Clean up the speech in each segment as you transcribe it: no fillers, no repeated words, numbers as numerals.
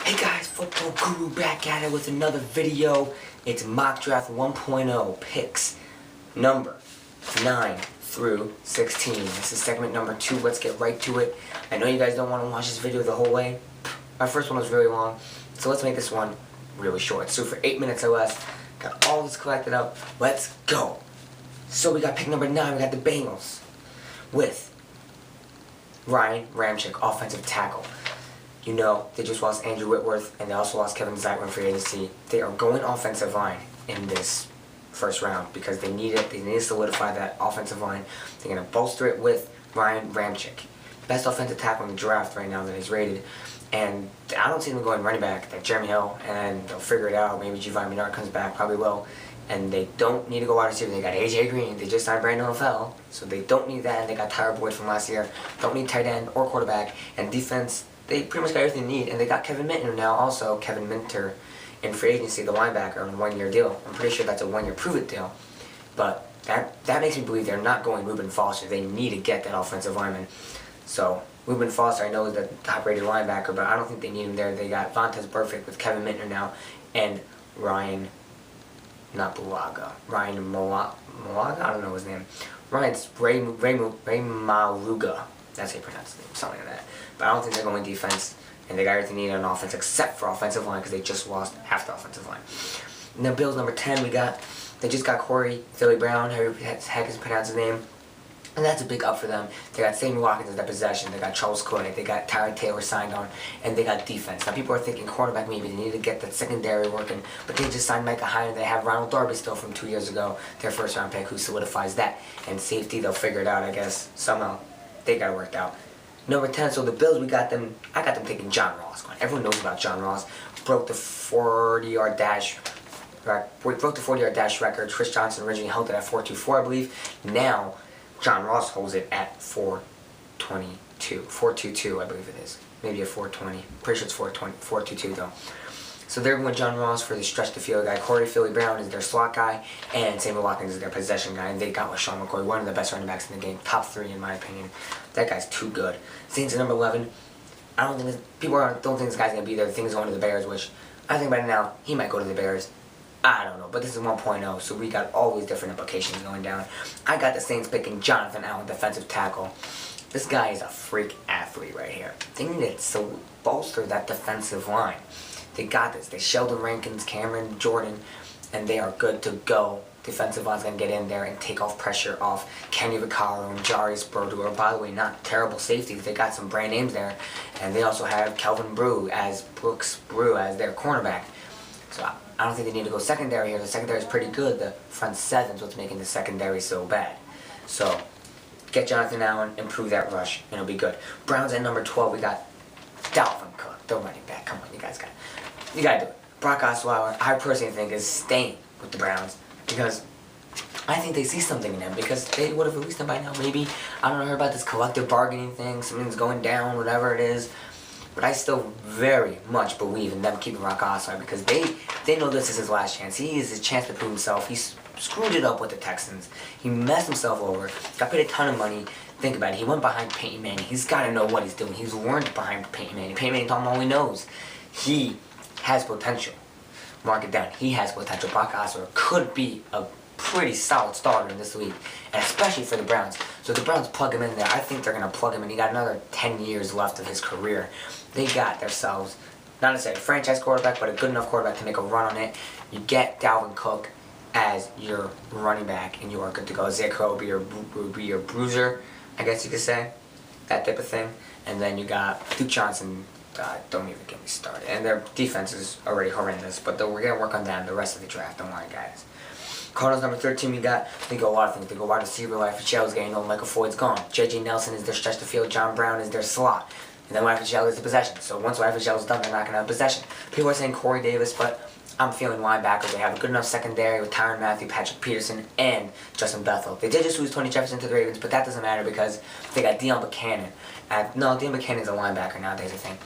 Hey guys, Football Guru back at it with another video. It's Mock Draft 1.0 picks number 9 through 16. This is segment number 2. Let's get right to it. I know you guys don't want to watch this video the whole way. My first one was really long, so let's make this one really short. So for 8 minutes or less, got all this collected up. Let's go. So we got pick number 9. We got the Bengals with Ryan Ramczyk, offensive tackle. You know, they just lost Andrew Whitworth, and they also lost Kevin Zeitler in free agency. They are going offensive line in this first round because they need it. They need to solidify that offensive line. They're going to bolster it with Ryan Ramczyk. Best offensive tackle in the draft right now that he's rated. And I don't see them going running back, like Jeremy Hill, and they'll figure it out. Maybe Giovanni Bernard comes back, probably will. And they don't need to go wide receiver. They got A.J. Green. They just signed Brandon LaFell, so they don't need that. And they got Tyler Boyd from last year. Don't need tight end or quarterback. And defense, they pretty much got everything they need. And they got Kevin Minter now, also Kevin Minter in free agency, the linebacker, on a 1-year deal. I'm pretty sure that's a 1-year prove-it deal. But that makes me believe they're not going Reuben Foster. They need to get that offensive lineman. So Reuben Foster, I know, is the top-rated linebacker, but I don't think they need him there. They got Vontaze Burfict with Kevin Minter now, and Ryan Malaga. I don't know his name. Ryan's Ray Maluga. That's how you pronounce his name, something like that. But I don't think they're going defense, and they got everything needed on offense except for offensive line because they just lost half the offensive line. And then Bills number 10, they just got Corey Philly Brown, however the heck is pronounced his name. And that's a big up for them. They got Sammy Watkins in their possession. They got Charles Clay. They got Tyrod Taylor signed on. And they got defense. Now, people are thinking quarterback maybe. They need to get that secondary working. But they just signed Micah Hyde. They have Ronald Darby still from 2 years ago, their first-round pick, who solidifies that. And safety, they'll figure it out, I guess. Somehow, they got it worked out. Number 10, so the Bills, I got them taking John Ross. Everyone knows about John Ross. Broke the 40-yard dash. Broke the 40-yard dash record. Chris Johnson originally held it at 4.24, I believe. Now, John Ross holds it at 4.22, I believe it is. Maybe a 4.20. Pretty sure it's 4.22 though. So they're going John Ross for the stretch the field guy. Corey Philly Brown is their slot guy, and Sammy Watkins is their possession guy. And they got LaShawn McCoy, one of the best running backs in the game, top 3 in my opinion. That guy's too good. Saints at number 11. People don't think this guy's gonna be there. They think he's going to the Bears, which I think by now he might go to the Bears. I don't know, but this is 1.0, so we got all these different implications going down. I got the Saints picking Jonathan Allen, defensive tackle. This guy is a freak athlete right here. They need to bolster that defensive line. They got this. They Sheldon Rankins, Cameron Jordan, and they are good to go. Defensive line's going to get in there and take off pressure off Kenny Vaccaro and Jarius Byrd, who are, by the way, not terrible safeties. They got some brand names there. And they also have Kelvin Brooks Brew as their cornerback. So I don't think they need to go secondary here. The secondary is pretty good. The front seven's what's making the secondary so bad. So get Jonathan Allen, improve that rush, and it'll be good. Browns at number 12, we got Dalvin Cook, the running back. Come on, you guys got to do it. Brock Osweiler, I personally think, is staying with the Browns because I think they see something in him because they would have released him by now. Maybe, I don't know, heard about this collective bargaining thing, something's going down, whatever it is. But I still very much believe in them keeping Brock Osweiler because they know this is his last chance. He is his chance to prove himself. He screwed it up with the Texans. He messed himself over. Got paid a ton of money. Think about it. He went behind Peyton Manning. He's got to know what he's doing. He's learned behind Peyton Manning. Peyton Manning told him all he knows. He has potential. Mark it down. He has potential. Brock Osweiler could be a pretty solid starter in this league, and especially for the Browns. So the Browns plug him in there. I think they're going to plug him in. He got another 10 years left of his career. They got themselves, not necessarily a franchise quarterback, but a good enough quarterback to make a run on it. You get Dalvin Cook as your running back, and you are good to go. Zach Crow will be your bruiser, I guess you could say, that type of thing. And then you got Duke Johnson. Don't even get me started. And their defense is already horrendous, but we're going to work on that in the rest of the draft. Don't worry, guys. Cardinals number 13, they go a lot of things. They go wide receiver, Larry Fitzgerald's getting old, Michael Floyd's gone. J.J. Nelson is their stretch the field, John Brown is their slot. And then Larry Fitzgerald is the possession. So once Larry Fitzgerald's done, they're not going to have possession. People are saying Corey Davis, but I'm feeling linebacker. They have a good enough secondary with Tyrann Mathieu, Patrick Peterson, and Justin Bethel. They did just lose Tony Jefferson to the Ravens, but that doesn't matter because they got Deion Buchanan. No, Deion Buchanan's a linebacker nowadays, I think.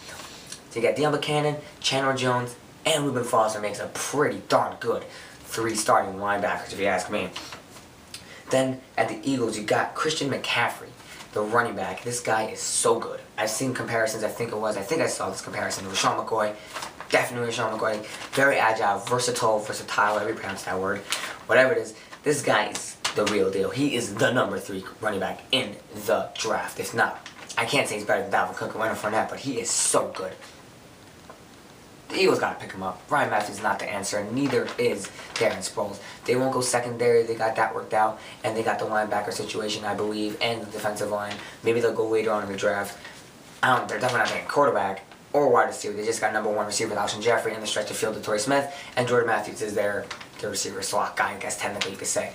So you got Deion Buchanan, Chandler Jones, and Reuben Foster makes a pretty darn good 3 starting linebackers, if you ask me. Then at the Eagles, you got Christian McCaffrey, the running back. This guy is so good. I've seen comparisons. I think I saw this comparison to Rashawn McCoy. Definitely Rashawn McCoy. Very agile, versatile, however you pronounce that word. Whatever it is, this guy is the real deal. He is the number 3 running back in the draft. If not, I can't say he's better than Dalvin Cook or Leonard Fournette, but he is so good. The Eagles got to pick him up. Ryan Matthews is not the answer, and neither is Darren Sproles. They won't go secondary. They got that worked out, and they got the linebacker situation, I believe, and the defensive line. Maybe they'll go later on in the draft. They're definitely not taking quarterback or wide receiver. They just got number 1 receiver with Alshon Jeffrey in the stretch of field to Torrey Smith, and Jordan Matthews is their receiver slot guy, I guess technically you could say.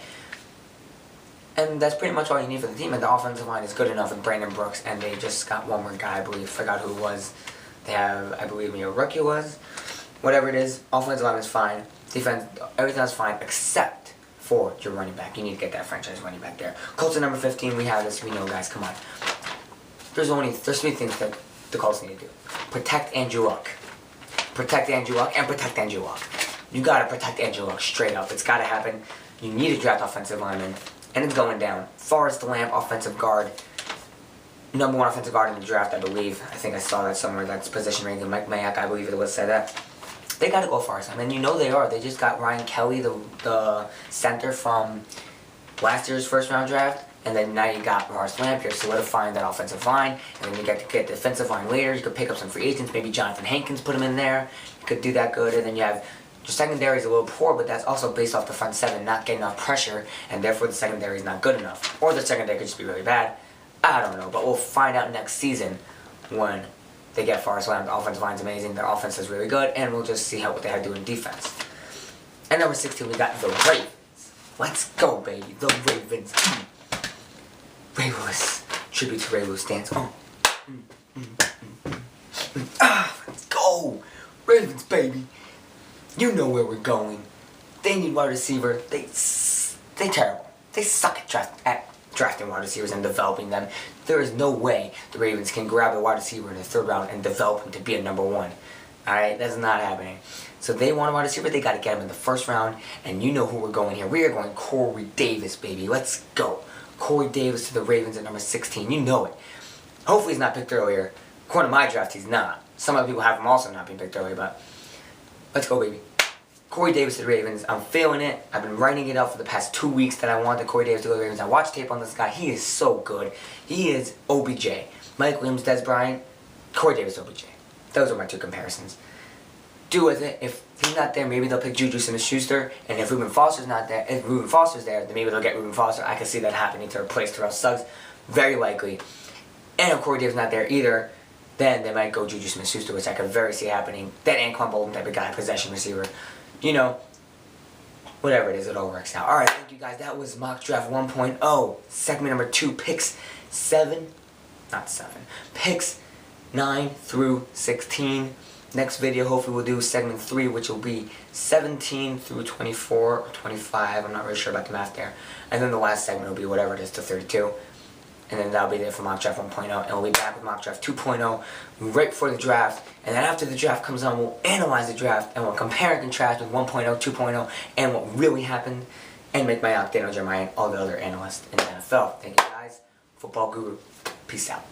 And that's pretty much all you need for the team, and the offensive line is good enough with Brandon Brooks, and they just got one more guy, I believe. Forgot who it was. They have, I believe, a rookie was. Whatever it is, offensive line is fine. Defense, everything is fine except for your running back. You need to get that franchise running back there. Colts at number 15, we have this. We know, guys, come on. There's 3 things that the Colts need to do. Protect Andrew Luck. Protect Andrew Luck and protect Andrew Luck. You gotta protect Andrew Luck straight up. It's gotta happen. You need to draft offensive lineman. And it's going down. Forrest Lamb, offensive guard. Number 1 offensive guard in the draft, I believe. I think I saw that somewhere. That's position ranking. Mike Mayock, I believe it was, said that. They got to go Forrest Lamb. And you know they are. They just got Ryan Kelly, the center from last year's first-round draft. And then now you got Forrest Lamb. You're solidifying that offensive line. And then you get to get the defensive line later. You could pick up some free agents. Maybe Jonathan Hankins, put him in there. You could do that good. And then you have... Your secondary is a little poor, but that's also based off the front 7 not getting enough pressure, and therefore the secondary is not good enough. Or the secondary could just be really bad. I don't know, but we'll find out next season when they get Forrest Lamb. The offensive line's amazing, their offense is really good, and we'll just see what they have to do in defense. At number 16, we got the Ravens. Let's go, baby, the Ravens. Ray Lewis. Tribute to Ray Lewis dance. Let's go. Ravens, baby. You know where we're going. They need wide receiver. They terrible. They suck at drafting wide receivers and developing them. There is no way the Ravens can grab a wide receiver in the 3rd round and develop him to be a number 1. Alright? That's not happening. So they want a wide receiver, they got to get him in the 1st round. And you know who we're going here. We are going Corey Davis, baby. Let's go. Corey Davis to the Ravens at number 16. You know it. Hopefully he's not picked earlier. According to my draft, he's not. Some other people have him also not being picked earlier, but... Let's go, baby. Corey Davis to the Ravens. I'm feeling it. I've been writing it up for the past 2 weeks that I wanted Corey Davis to go to the Ravens. I watched tape on this guy. He is so good. He is OBJ. Mike Williams, Dez Bryant, Corey Davis, OBJ. Those are my 2 comparisons. Do with it. If he's not there, maybe they'll pick Juju Smith-Schuster. And if Reuben Foster's not there, then maybe they'll get Reuben Foster. I can see that happening to replace Terrell Suggs. Very likely. And if Corey Davis not there either, then they might go Juju Smith-Schuster, which I could very see happening. Then Anquan Bolden type of guy, possession receiver. You know, whatever it is, it all works out. Alright, thank you guys. That was Mock Draft 1.0. Segment number 2, picks 9 through 16. Next video, hopefully we'll do segment 3, which will be 17 through 24 or 25. I'm not really sure about the math there. And then the last segment will be whatever it is to 32. And then that'll be there for Mock Draft 1.0. And we'll be back with Mock Draft 2.0 right before the draft. And then after the draft comes on, we'll analyze the draft and we'll compare and contrast with 1.0, 2.0, and what really happened. And Mike Mayock, Daniel Jeremiah, and all the other analysts in the NFL. Thank you guys. Football Guru. Peace out.